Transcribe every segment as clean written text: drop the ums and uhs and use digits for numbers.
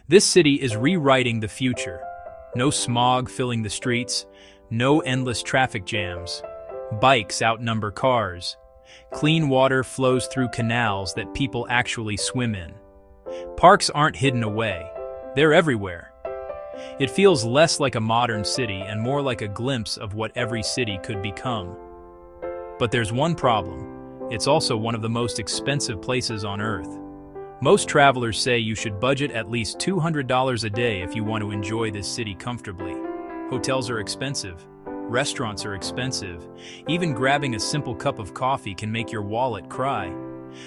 This city is rewriting the future. No smog filling the streets, no endless traffic jams. Bikes outnumber cars. Clean water flows through canals that people actually swim in. Parks aren't hidden away. They're everywhere. It feels less like a modern city and more like a glimpse of what every city could become. But there's one problem. It's also one of the most expensive places on Earth. Most travelers say you should budget at least $200 a day if you want to enjoy this city comfortably. Hotels are expensive. Restaurants are expensive. Even grabbing a simple cup of coffee can make your wallet cry.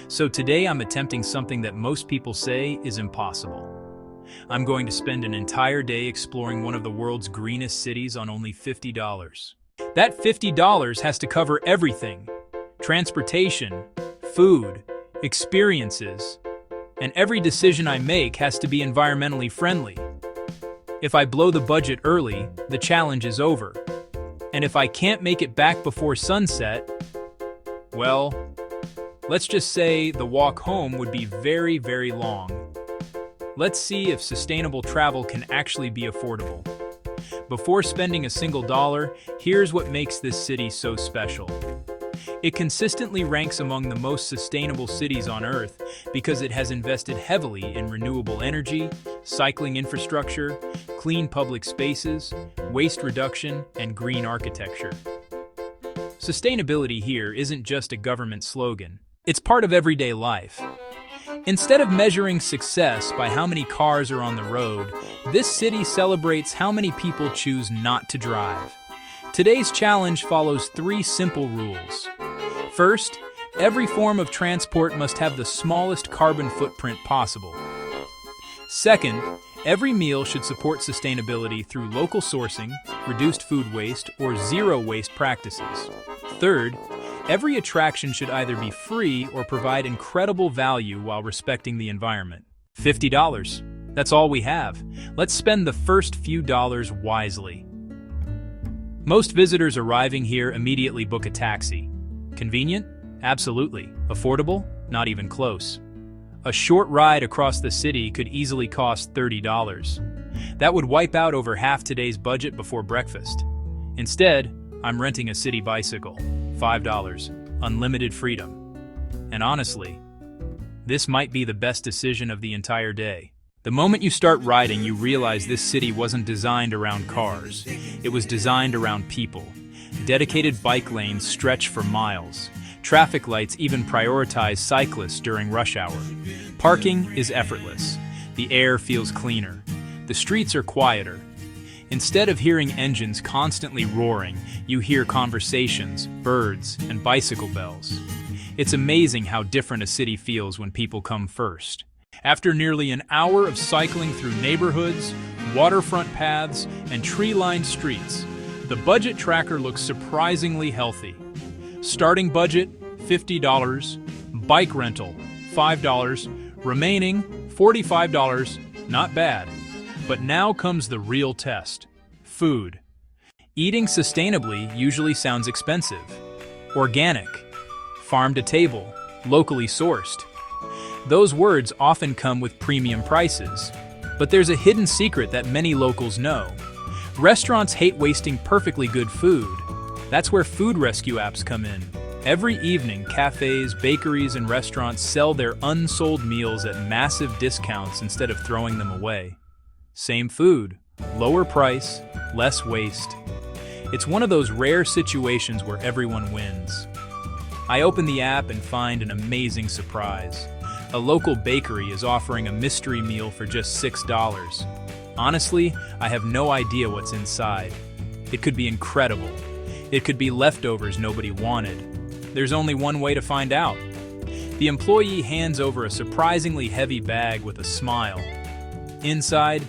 So today I'm attempting something that most people say is impossible. I'm going to spend an entire day exploring one of the world's greenest cities on only $50. That $50 has to cover everything: transportation, food, experiences, and every decision I make has to be environmentally friendly. If I blow the budget early, the challenge is over. And if I can't make it back before sunset, well, let's just say the walk home would be very, very long. Let's see if sustainable travel can actually be affordable. Before spending a single dollar, here's what makes this city so special. It consistently ranks among the most sustainable cities on Earth because it has invested heavily in renewable energy, cycling infrastructure, clean public spaces, waste reduction, and green architecture. Sustainability here isn't just a government slogan. It's part of everyday life. Instead of measuring success by how many cars are on the road, this city celebrates how many people choose not to drive. Today's challenge follows 3 simple rules. First, every form of transport must have the smallest carbon footprint possible. Second, every meal should support sustainability through local sourcing, reduced food waste, or zero-waste practices. Third, every attraction should either be free or provide incredible value while respecting the environment. $50. That's all we have. Let's spend the first few dollars wisely. Most visitors arriving here immediately book a taxi. Convenient? Absolutely. Affordable? Not even close. A short ride across the city could easily cost $30. That would wipe out over half today's budget before breakfast. Instead, I'm renting a city bicycle. $5. Unlimited freedom. And honestly, this might be the best decision of the entire day. The moment you start riding, you realize this city wasn't designed around cars. It was designed around people. Dedicated bike lanes stretch for miles. Traffic lights even prioritize cyclists during rush hour. Parking is effortless. The air feels cleaner. The streets are quieter. Instead of hearing engines constantly roaring, you hear conversations, birds, and bicycle bells. It's amazing how different a city feels when people come first. After nearly an hour of cycling through neighborhoods, waterfront paths, and tree-lined streets, the budget tracker looks surprisingly healthy. Starting budget, $50. Bike rental, $5. Remaining, $45. Not bad. But now comes the real test. Food. Eating sustainably usually sounds expensive. Organic. Farm to table. Locally sourced. Those words often come with premium prices. But there's a hidden secret that many locals know. Restaurants hate wasting perfectly good food. That's where food rescue apps come in. Every evening, cafes, bakeries, and restaurants sell their unsold meals at massive discounts instead of throwing them away. Same food, lower price, less waste. It's one of those rare situations where everyone wins. I open the app and find an amazing surprise. A local bakery is offering a mystery meal for just $6. Honestly, I have no idea what's inside. It could be incredible. It could be leftovers nobody wanted. There's only one way to find out. The employee hands over a surprisingly heavy bag with a smile. Inside,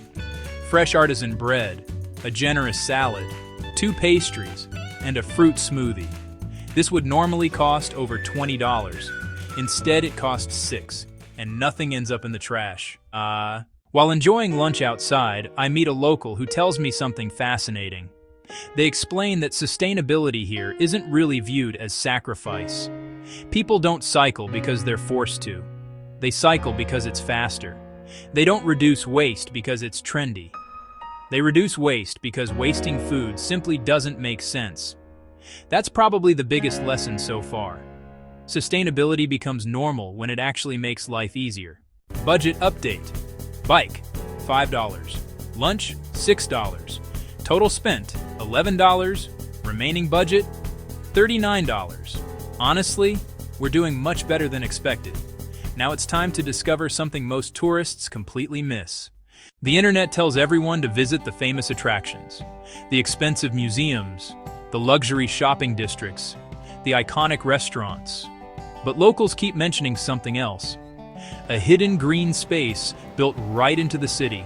fresh artisan bread, a generous salad, 2 pastries, and a fruit smoothie. This would normally cost over $20. Instead, it costs $6, and nothing ends up in the trash. While enjoying lunch outside, I meet a local who tells me something fascinating. They explain that sustainability here isn't really viewed as sacrifice. People don't cycle because they're forced to. They cycle because it's faster. They don't reduce waste because it's trendy. They reduce waste because wasting food simply doesn't make sense. That's probably the biggest lesson so far. Sustainability becomes normal when it actually makes life easier. Budget update. Bike, $5. Lunch, $6. Total spent, $11. Remaining budget, $39. Honestly, we're doing much better than expected. Now it's time to discover something most tourists completely miss. The internet tells everyone to visit the famous attractions, the expensive museums, the luxury shopping districts, the iconic restaurants. But locals keep mentioning something else. A hidden green space built right into the city.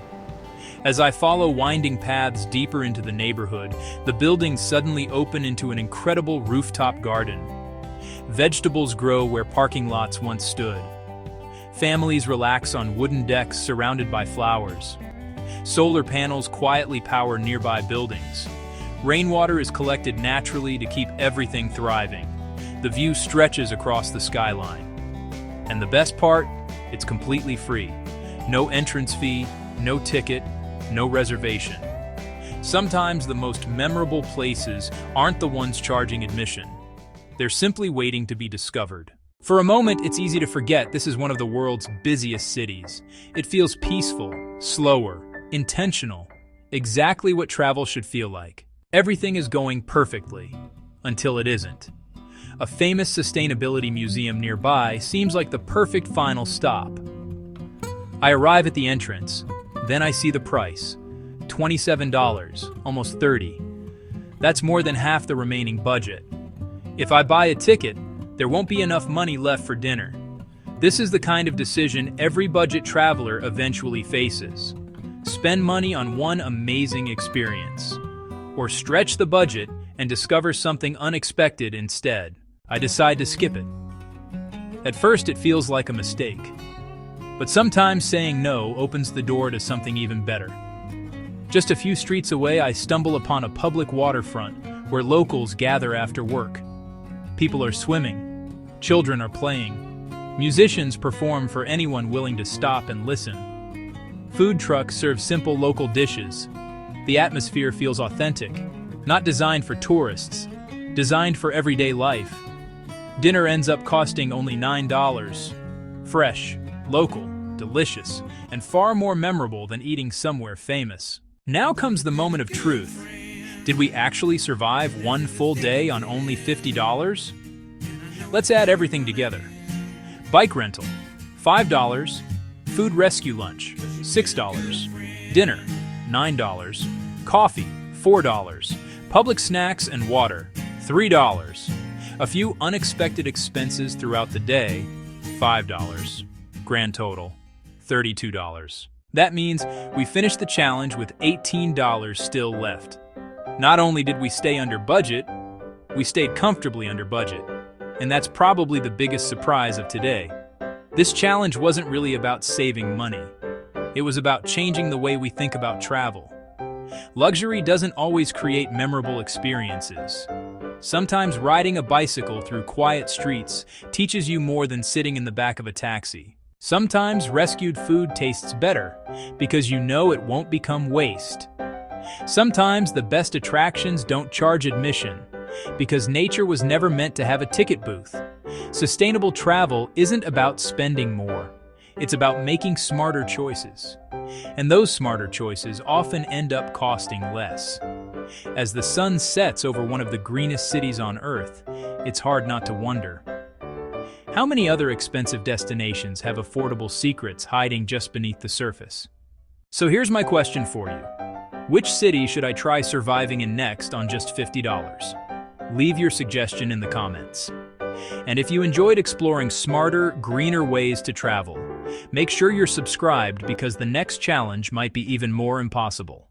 As I follow winding paths deeper into the neighborhood, the buildings suddenly open into an incredible rooftop garden. Vegetables grow where parking lots once stood. Families relax on wooden decks surrounded by flowers. Solar panels quietly power nearby buildings. Rainwater is collected naturally to keep everything thriving. The view stretches across the skyline. And the best part? It's completely free. No entrance fee, no ticket, no reservation. Sometimes the most memorable places aren't the ones charging admission. They're simply waiting to be discovered. For a moment, it's easy to forget this is one of the world's busiest cities. It feels peaceful, slower, intentional, exactly what travel should feel like. Everything is going perfectly, until it isn't. A famous sustainability museum nearby seems like the perfect final stop. I arrive at the entrance, then I see the price. $27, almost $30. That's more than half the remaining budget. If I buy a ticket, there won't be enough money left for dinner. This is the kind of decision every budget traveler eventually faces. Spend money on one amazing experience, or stretch the budget and discover something unexpected instead. I decide to skip it. At first, it feels like a mistake. But sometimes saying no opens the door to something even better. Just a few streets away, I stumble upon a public waterfront where locals gather after work. People are swimming. Children are playing. Musicians perform for anyone willing to stop and listen. Food trucks serve simple local dishes. The atmosphere feels authentic, not designed for tourists, designed for everyday life. Dinner ends up costing only $9. Fresh, local, delicious, and far more memorable than eating somewhere famous. Now comes the moment of truth. Did we actually survive one full day on only $50? Let's add everything together. Bike rental, $5. Food rescue lunch, $6. Dinner, $9. Coffee, $4. Public snacks and water, $3. A few unexpected expenses throughout the day, $5. Grand total, $32. That means we finished the challenge with $18 still left. Not only did we stay under budget, we stayed comfortably under budget. And that's probably the biggest surprise of today. This challenge wasn't really about saving money. It was about changing the way we think about travel. Luxury doesn't always create memorable experiences. Sometimes riding a bicycle through quiet streets teaches you more than sitting in the back of a taxi. Sometimes rescued food tastes better because you know it won't become waste. Sometimes the best attractions don't charge admission because nature was never meant to have a ticket booth. Sustainable travel isn't about spending more. It's about making smarter choices. And those smarter choices often end up costing less. As the sun sets over one of the greenest cities on Earth, it's hard not to wonder, how many other expensive destinations have affordable secrets hiding just beneath the surface? So here's my question for you. Which city should I try surviving in next on just $50? Leave your suggestion in the comments. And if you enjoyed exploring smarter, greener ways to travel, make sure you're subscribed because the next challenge might be even more impossible.